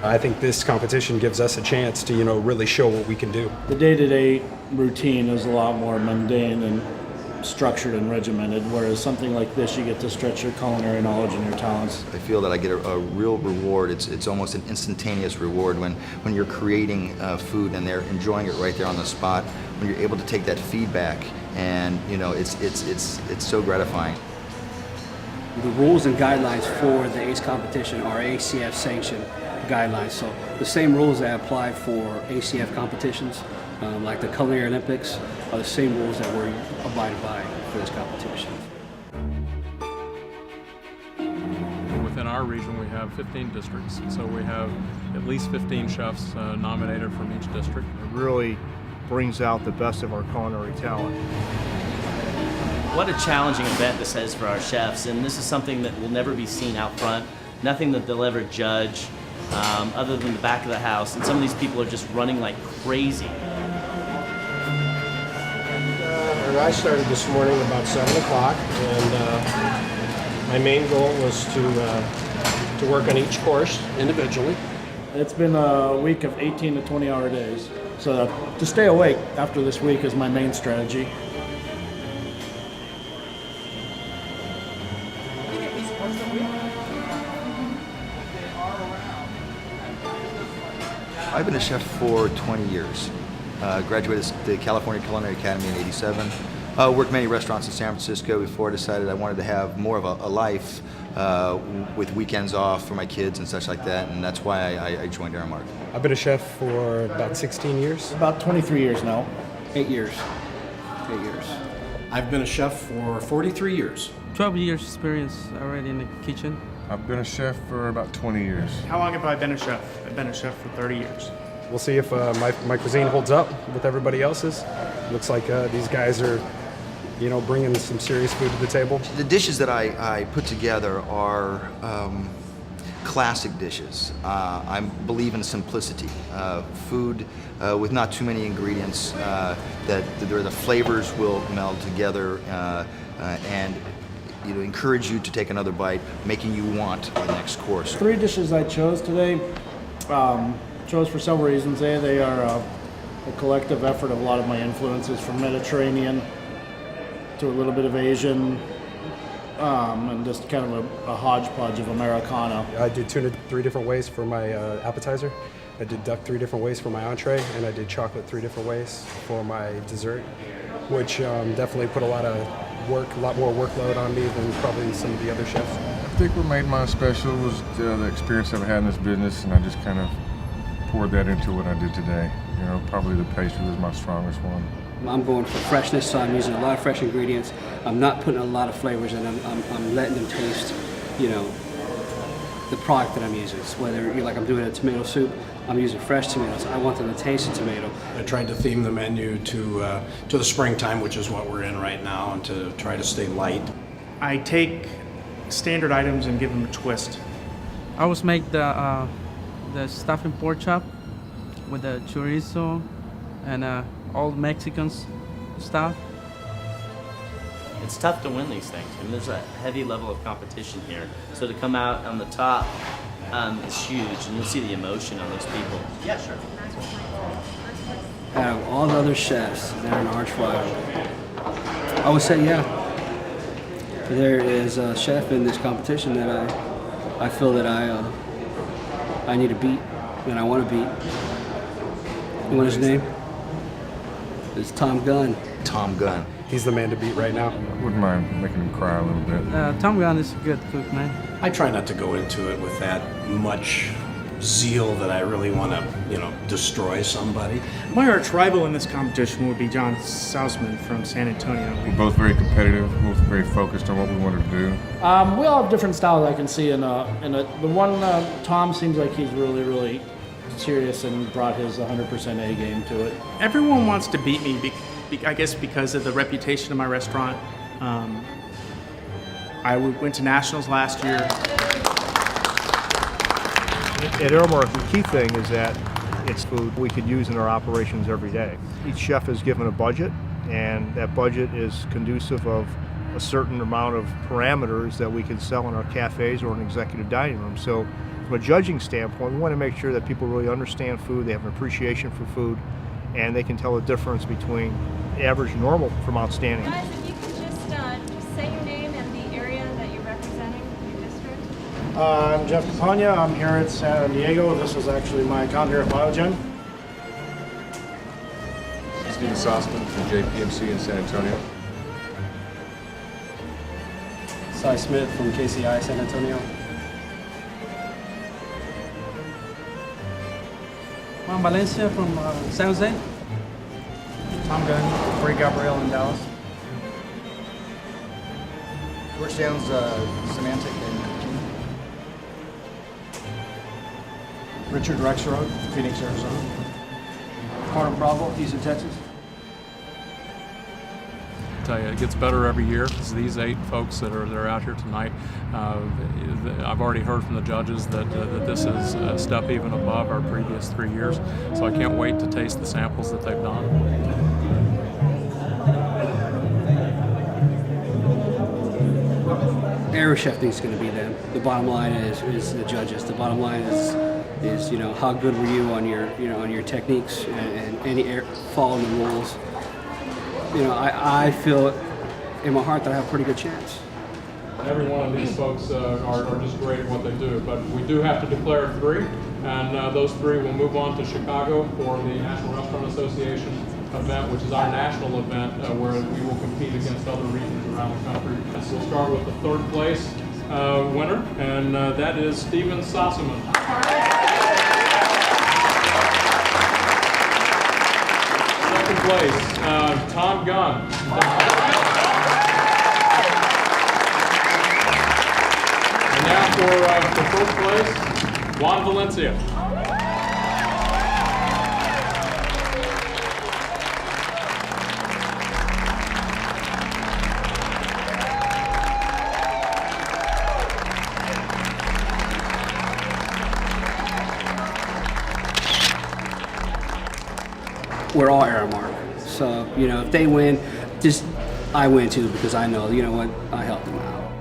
I think this competition gives us a chance to, really show what we can do. The day-to-day routine is a lot more mundane and structured and regimented, whereas something like this, you get to stretch your culinary knowledge and your talents. I feel that I get a real reward. It's almost an instantaneous reward when you're creating food and they're enjoying it right there on the spot. When you're able to take that feedback, and it's so gratifying. The rules and guidelines for the ACE competition are ACF sanctioned guidelines. So the same rules that apply for ACF competitions, like the Culinary Olympics, are the same rules that we're abiding by for this competition. Within our region, we have 15 districts, so we have at least 15 chefs nominated from each district. It really brings out the best of our culinary talent. What a challenging event this is for our chefs, and this is something that will never be seen out front, nothing that they'll ever judge other than the back of the house, and some of these people are just running like crazy. I started this morning about 7 o'clock, and my main goal was to work on each course individually. It's been a week of 18 to 20-hour days, so to stay awake after this week is my main strategy. I've been a chef for 20 years. Graduated the California Culinary Academy in '87. Worked many restaurants in San Francisco before I decided I wanted to have more of a life with weekends off for my kids and such like that, and that's why I joined Aramark. I've been a chef for about 16 years. About 23 years now. 8 years. 8 years. I've been a chef for 43 years. 12 years experience already in the kitchen. I've been a chef for about 20 years. How long have I been a chef? I've been a chef for 30 years. We'll see if my cuisine holds up with everybody else's. Looks like these guys are, bringing some serious food to the table. The dishes that I put together are classic dishes. I believe in simplicity. Food with not too many ingredients, that the flavors will meld together and encourage you to take another bite, making you want the next course. 3 dishes I chose today, chose for several reasons. They are a collective effort of a lot of my influences, from Mediterranean to a little bit of Asian, and just kind of a hodgepodge of Americana. I did tuna 3 different ways for my appetizer. I did duck 3 different ways for my entree, and I did chocolate 3 different ways for my dessert, which definitely put a lot more workload on me than probably some of the other chefs. I think what made mine special was the experience I've had in this business, and I just kind of poured that into what I did today. Probably the pastry was my strongest one. I'm going for freshness, so I'm using a lot of fresh ingredients. I'm not putting a lot of flavors in. I'm letting them taste, the product that I'm using. So whether I'm doing a tomato soup, I'm using fresh tomatoes. I want them to taste the tomato. I tried to theme the menu to the springtime, which is what we're in right now, and to try to stay light. I take standard items and give them a twist. I always make the stuffing pork chop with the chorizo and all Mexican stuff. It's tough to win these things. There's a heavy level of competition here. So to come out on the top is huge, and you'll see the emotion on those people. Yeah, sure. Out of all the other chefs, they're an arch rival. I would say, yeah. There is a chef in this competition that I feel that I need to beat, and I want to beat. You want his name? It's Tom Gunn. Tom Gunn. He's the man to beat right now. I wouldn't mind making him cry a little bit. Tom Gunn is a good cook, man. I try not to go into it with that much zeal that I really want to, destroy somebody. My arch rival in this competition would be John Sausman from San Antonio. We're both very competitive, both very focused on what we wanted to do. We all have different styles I can see the one, Tom seems like he's really, really serious and brought his 100% A game to it. Everyone wants to beat me, I guess because of the reputation of my restaurant. I went to nationals last year. At Aramark, the key thing is that it's food we could use in our operations every day. Each chef is given a budget, and that budget is conducive of a certain amount of parameters that we can sell in our cafes or an executive dining room. So From a judging standpoint, we want to make sure that people really understand food, they have an appreciation for food, and they can tell the difference between average and normal from outstanding. Guys, if you could just say your name and the area that you're representing, your district. I'm Jeff Campagna. I'm here at San Diego. This is actually my account here at Biogen. Steven Sossman from JPMC in San Antonio. Cy Smith from KCI San Antonio. Juan Valencia from San Jose. Tom Gunn, Corey Gabriel in Dallas. George Jones, Semantic in Richard Rexroad, Phoenix, Arizona. Carter Bravo, Houston, Texas. I tell you, it gets better every year. It's these 8 folks that are out here tonight. I've already heard from the judges that this is a step even above our previous 3 years. So I can't wait to taste the samples that they've done. Every chef thinks it's going to be them. The bottom line is the judges. The bottom line is how good were you on your techniques and any following the rules. I feel in my heart that I have a pretty good chance. Every one of these folks are just great at what they do, but we do have to declare 3, and those 3 will move on to Chicago for the National Restaurant Association event, which is our national event where we will compete against other regions around the country. So we'll start with the 3rd place winner, and that is Steven Sossman. Second place, Tom Gunn. And now for 1st place, Juan Valencia. We're all Aramark. So, if they win, I win too, because I know, I helped them out.